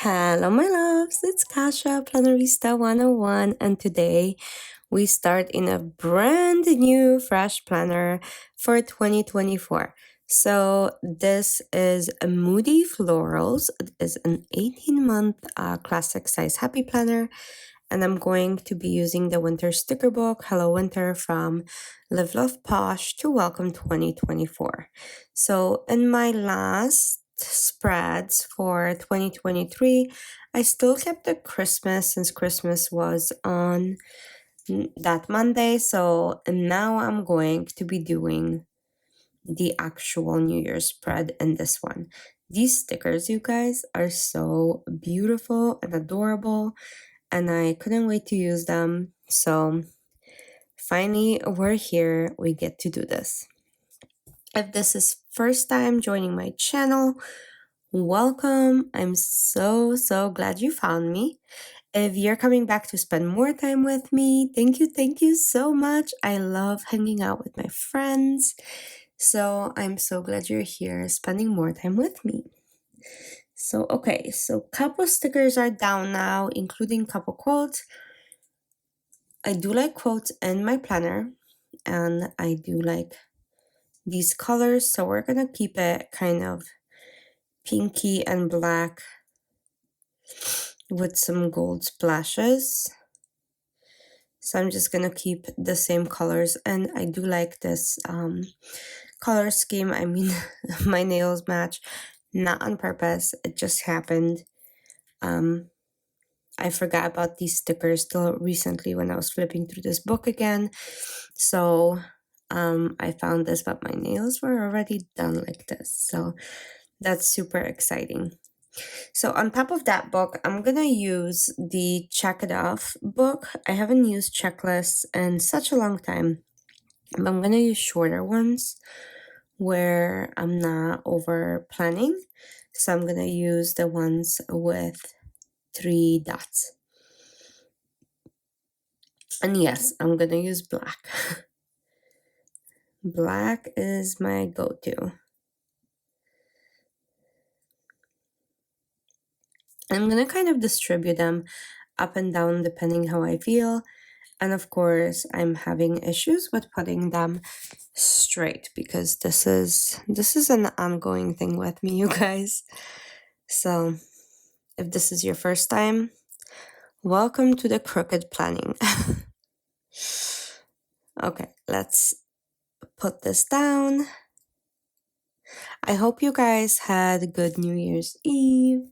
Hello, my loves. It's Kasha, Plannerista 101, and today we start in a brand new fresh planner for 2024. So this is a Moody Florals. It is an 18-month classic size happy planner, and I'm going to be using the winter sticker book, Hello Winter, from Live Love Posh to welcome 2024. So in my last spreads for 2023, I still kept the Christmas since Christmas was on that Monday. So now I'm going to be doing the actual New Year's spread in this one. These stickers, you guys, are so beautiful and adorable, and I couldn't wait to use them. So finally, we're here. We get to do this. If this is first time joining my channel, welcome. I'm so glad you found me. If you're coming back to spend more time with me, thank you so much. I love hanging out with my friends. So I'm so glad you're here spending more time with me. So, okay, so couple stickers are down now, including couple quotes. I do like quotes in my planner, and I do like these colors, so we're gonna keep it kind of pinky and black with some gold splashes. So I'm just gonna keep the same colors, and I do like this color scheme. I mean, my nails match, not on purpose, it just happened. I forgot about these stickers till recently when I was flipping through this book again. So I found this, but my nails were already done like this. So that's super exciting. So on top of that book, I'm gonna use the Check It Off book. I haven't used checklists in such a long time, but I'm gonna use shorter ones where I'm not over planning. So I'm gonna use the ones with 3 dots. And yes, I'm gonna use black. Black is my go-to. I'm gonna kind of distribute them up and down depending how I feel. And of course, I'm having issues with putting them straight because this is an ongoing thing with me, you guys. So if this is your first time, welcome to the crooked planning. Okay, let's put this down. I hope you guys had a good New Year's Eve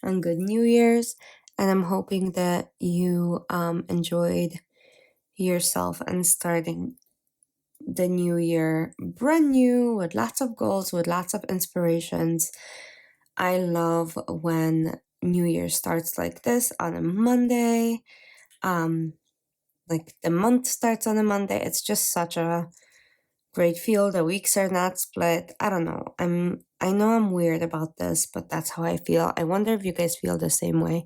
and good New Year's, and I'm hoping that you enjoyed yourself and starting the new year brand new with lots of goals, with lots of inspirations. I love when New Year starts like this on a Monday. Like the month starts on a Monday. It's just such a great feel. The weeks are not split. I don't know. I know I'm weird about this, but that's how I feel. I wonder if you guys feel the same way,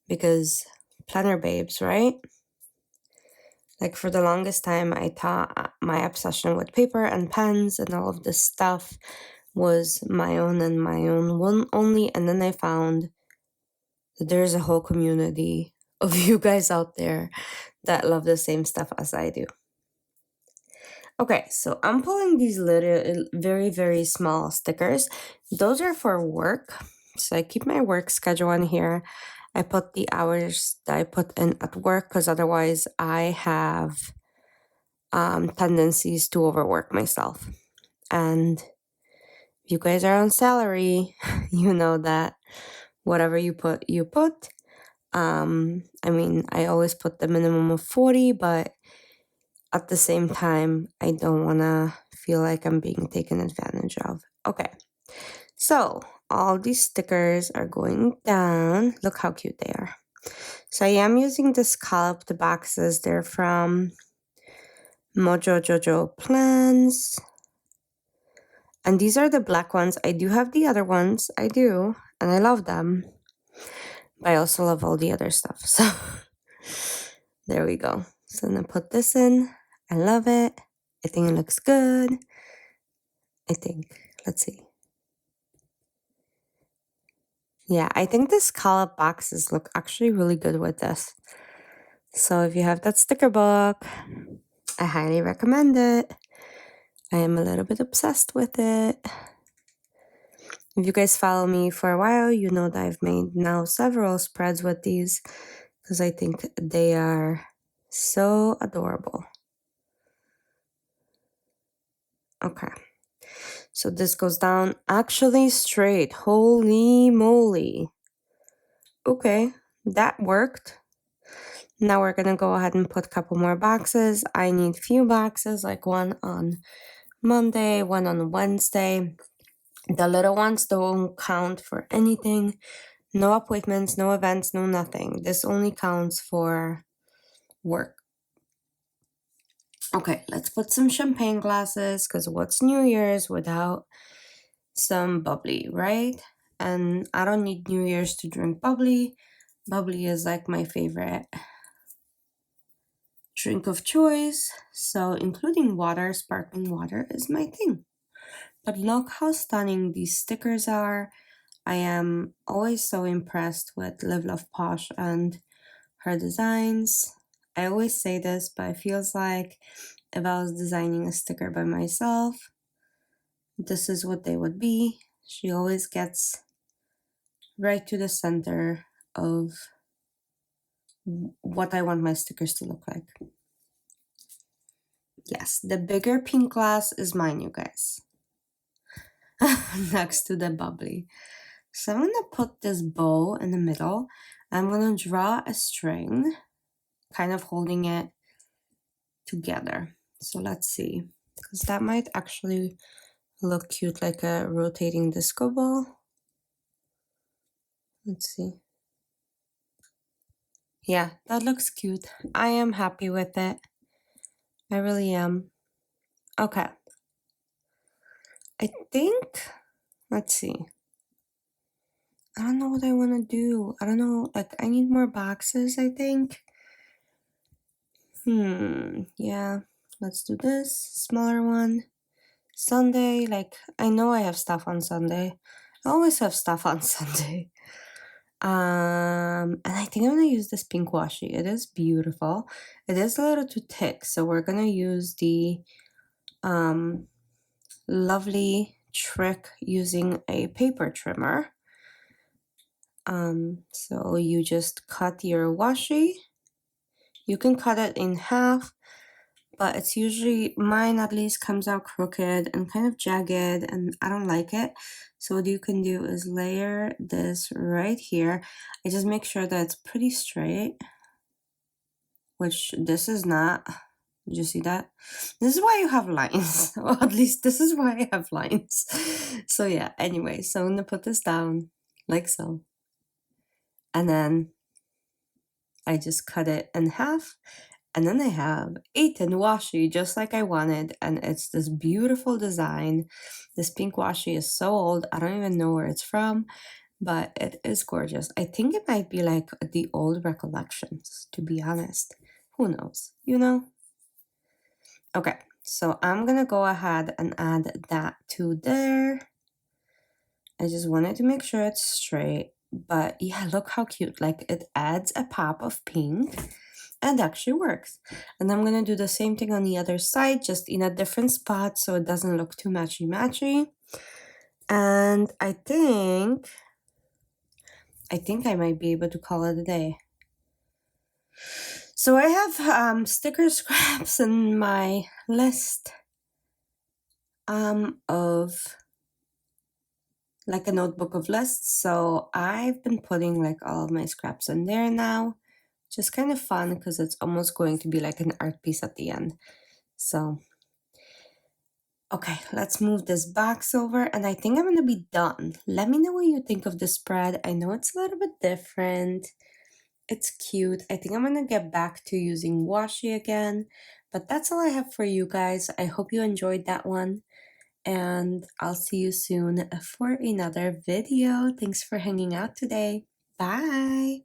because planner babes, right? Like for the longest time, I thought my obsession with paper and pens and all of this stuff was my own and my own one only. And then I found that there's a whole community of you guys out there that love the same stuff as I do. Okay, so I'm pulling these little, very small stickers. Those are for work. So I keep my work schedule on here. I put the hours that I put in at work because otherwise I have tendencies to overwork myself. And if you guys are on salary, you know that whatever you put, you put. I mean, I always put the minimum of 40, but at the same time, I don't want to feel like I'm being taken advantage of. Okay, so all these stickers are going down. Look how cute they are. So I am using the scalloped boxes. They're from Mojo Jojo Plans. And these are the black ones. I do have the other ones. I do. And I love them. But I also love all the other stuff. So there we go. So I'm going to put this in. I love it. I think it looks good. I think. Let's see. Yeah, I think the scallop boxes look actually really good with this. So if you have that sticker book, I highly recommend it. I am a little bit obsessed with it. If you guys follow me for a while, you know that I've made now several spreads with these because I think they are so adorable. Okay, so this goes down actually straight. Holy moly. Okay, that worked. Now we're gonna go ahead and put a couple more boxes. I need few boxes, like one on Monday, one on Wednesday. The little ones don't count for anything. No appointments, no events, no nothing. This only counts for work. Okay, let's put some champagne glasses, because what's New Year's without some bubbly, right? And I don't need New Year's to drink bubbly. Bubbly is like my favorite drink of choice, so including water, sparkling water is my thing. But look how stunning these stickers are. I am always so impressed with Live Love Posh and her designs. I always say this, but it feels like if I was designing a sticker by myself, this is what they would be. She always gets right to the center of what I want my stickers to look like. Yes, the bigger pink glass is mine, you guys. Next to the bubbly. So I'm gonna put this bow in the middle. I'm gonna draw a string, kind of holding it together. So let's see, because that might actually look cute like a rotating disco ball. Let's see. Yeah, that looks cute. I am happy with it. I really am. Okay. I think, let's see. I don't know what I want to do. I don't know, like I need more boxes, I think. Yeah, let's do this smaller one. Sunday, like I know I have stuff on Sunday. I always have stuff on Sunday. And I think I'm gonna use this pink washi. It is beautiful. It is a little too thick, so we're gonna use the lovely trick using a paper trimmer. So you just cut your washi. You can cut it in half, but it's usually, mine at least comes out crooked and kind of jagged, and I don't like it. So what you can do is layer this right here. I just make sure that it's pretty straight, which this is not. Did you see that? This is why you have lines. Or at least this is why I have lines. So yeah, anyway, so I'm gonna put this down like so. And then I just cut it in half. And then I have 8 washi, just like I wanted. And it's this beautiful design. This pink washi is so old. I don't even know where it's from, but it is gorgeous. I think it might be like the old Recollections, to be honest. Who knows, you know? Okay, so I'm gonna go ahead and add that to there. I just wanted to make sure it's straight, but yeah, look how cute. Like it adds a pop of pink and actually works. And I'm gonna do the same thing on the other side, just in a different spot so it doesn't look too matchy-matchy. And I think I might be able to call it a day. So I have sticker scraps in my list of like a notebook of lists. So I've been putting like all of my scraps in there now, which is kind of fun because it's almost going to be like an art piece at the end. So, okay, let's move this box over and I think I'm gonna be done. Let me know what you think of the spread. I know it's a little bit different. It's cute. I think I'm gonna get back to using washi again, but that's all I have for you guys. I hope you enjoyed that one. And I'll see you soon for another video. Thanks for hanging out today. Bye.